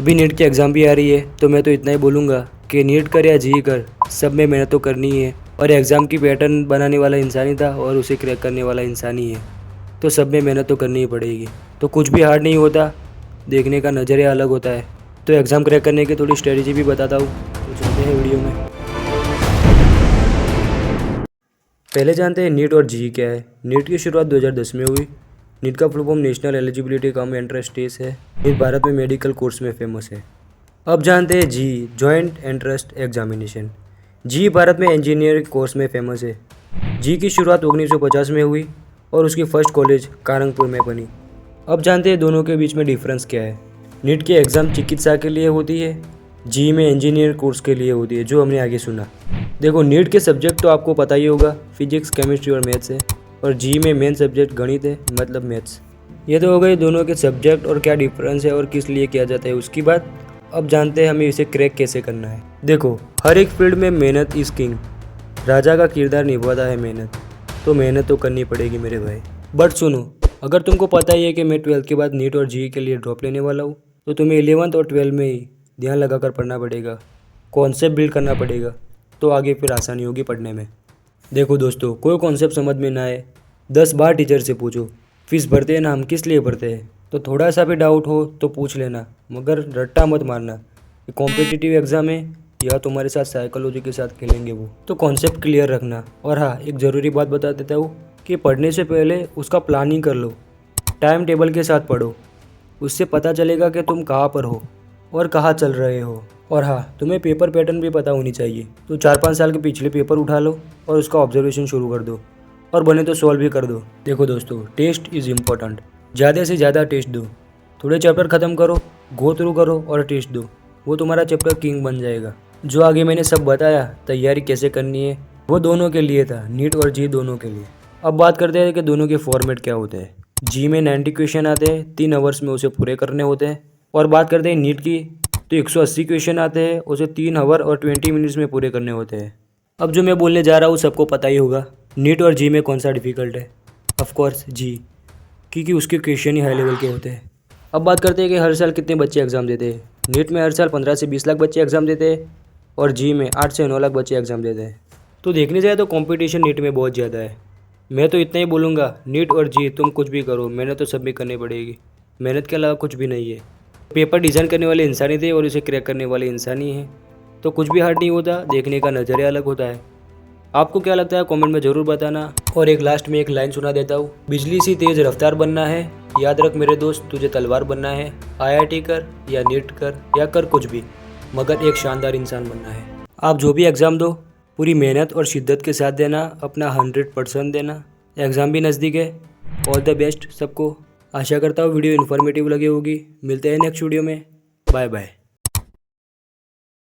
अभी नीट की एग्ज़ाम भी आ रही है, तो मैं तो इतना ही बोलूँगा कि नीट कर या जी कर, सब में मेहनत तो करनी ही है। और एग्ज़ाम की पैटर्न बनाने वाला इंसान ही था और उसे क्रैक करने वाला इंसान ही है, तो सब में मेहनत तो करनी ही पड़ेगी। तो कुछ भी हार्ड नहीं होता, देखने का नज़रिया अलग होता है। तो एग्ज़ाम क्रैक करने की थोड़ी स्ट्रेटजी भी बताता हूँ, तो चलते हैं वीडियो में। पहले जानते हैं नीट और जी क्या है। नीट की शुरुआत 2010 में हुई। नीट का full form national eligibility cum entrance test है। नीट भारत में मेडिकल कोर्स में फेमस है। अब जानते हैं JEE, joint entrance examination. JEE Bharat में इंजीनियरिंग कोर्स में फेमस है। जी की शुरुआत 1950 में हुई और उसकी फर्स्ट कॉलेज कानपुर में बनी। अब जानते हैं दोनों के बीच में डिफरेंस क्या है। नीट की एग्ज़ाम चिकित्सा के लिए होती है, जी में इंजीनियर कोर्स के लिए होती है, जो हमने आगे सुना। देखो, नीट के सब्जेक्ट तो आपको पता ही होगा, फिजिक्स, केमिस्ट्री और मैथ्स है। और जी में मेन सब्जेक्ट गणित है, मतलब मैथ्स। ये तो हो गए दोनों के सब्जेक्ट और क्या डिफरेंस है और किस लिए किया जाता है उसकी बात। अब जानते हैं हमें इसे क्रैक कैसे करना है। देखो, हर एक फील्ड में मेहनत इज़ किंग। राजा का किरदार निभाता है मेहनत, तो मेहनत तो करनी पड़ेगी मेरे भाई। बट सुनो, अगर तुमको पता ही है कि मैं 12th के बाद नीट और जी के लिए ड्रॉप लेने वाला हूँ, तो तुम्हें 11th और 12th में ही ध्यान लगा कर पढ़ना पड़ेगा, कॉन्सेप्ट बिल्ड करना पड़ेगा, तो आगे फिर आसानी होगी पढ़ने में। देखो दोस्तों, कोई कॉन्सेप्ट समझ में ना आए 10 बार टीचर से पूछो। फीस भरते हैं ना हम, किस लिए भरते हैं, तो थोड़ा सा भी डाउट हो तो पूछ लेना, मगर रट्टा मत मारना। ये कॉम्पिटिटिव एग्ज़ाम है या तुम्हारे साथ साइकोलॉजी के साथ खेलेंगे वो, तो कॉन्सेप्ट क्लियर रखना। और हाँ, एक ज़रूरी बात बता देता हूँ कि पढ़ने से पहले उसका प्लानिंग कर लो, टाइम टेबल के साथ पढ़ो। उससे पता चलेगा कि तुम कहाँ पर हो और कहाँ चल रहे हो। और हाँ, तुम्हें पेपर पैटर्न भी पता होनी चाहिए, तो 4-5 साल के पिछले पेपर उठा लो और उसका ऑब्जर्वेशन शुरू कर दो, और बने तो सॉल्व भी कर दो। देखो दोस्तों, टेस्ट इज़ इम्पोर्टेंट। ज़्यादा से ज़्यादा टेस्ट दो, थोड़े चैप्टर ख़त्म करो, गो थ्रू करो और टेस्ट दो, वो तुम्हारा चैप्टर किंग बन जाएगा। जो आगे मैंने सब बताया तैयारी कैसे करनी है, वो दोनों के लिए था, नीट और जी दोनों के लिए। अब बात करते हैं कि दोनों के फॉर्मेट क्या होते हैं। जी में 90 क्वेश्चन आते हैं, 3 आवर्स में उसे पूरे करने होते हैं। और बात करते हैं नीट की, तो 180 क्वेश्चन आते हैं, उसे 3 आवर और 20 मिनट्स में पूरे करने होते हैं। अब जो मैं बोलने जा रहा हूँ सबको पता ही होगा, नीट और जी में कौन सा डिफ़िकल्ट है। ऑफकोर्स जी, क्योंकि उसके क्वेश्चन ही हाई लेवल के होते हैं। अब बात करते हैं कि हर साल कितने बच्चे एग्ज़ाम देते हैं। नीट में हर साल 15 से 20 लाख बच्चे एग्ज़ाम देते हैं और जी में 8 से 9 लाख बच्चे एग्ज़ाम देते हैं। तो देखने जाए तो कंपटीशन नीट में बहुत ज़्यादा है। मैं तो इतना ही बोलूँगा, नीट और जी तुम कुछ भी करो, मेहनत तो सब भी करनी पड़ेगी। मेहनत के अलावा कुछ भी नहीं है। पेपर डिज़ाइन करने वाले इंसान ही थे और इसे क्रैक करने वाले इंसान ही हैं। तो कुछ भी हार्ड नहीं होता, देखने का नज़रिया अलग होता है। आपको क्या लगता है कमेंट में ज़रूर बताना। और एक लास्ट में एक लाइन सुना देता हूँ, बिजली सी तेज़ रफ्तार बनना है, याद रख मेरे दोस्त तुझे तलवार बनना है। IIT कर या नीट कर या कर कुछ भी, मगर एक शानदार इंसान बनना है। आप जो भी एग्ज़ाम दो, पूरी मेहनत और शिद्दत के साथ देना, अपना 100% देना। एग्ज़ाम भी नज़दीक है। ऑल द बेस्ट सबको। आशा करता हूँ वीडियो इन्फॉर्मेटिव लगी होगी। मिलते हैं नेक्स्ट वीडियो में। Bye bye.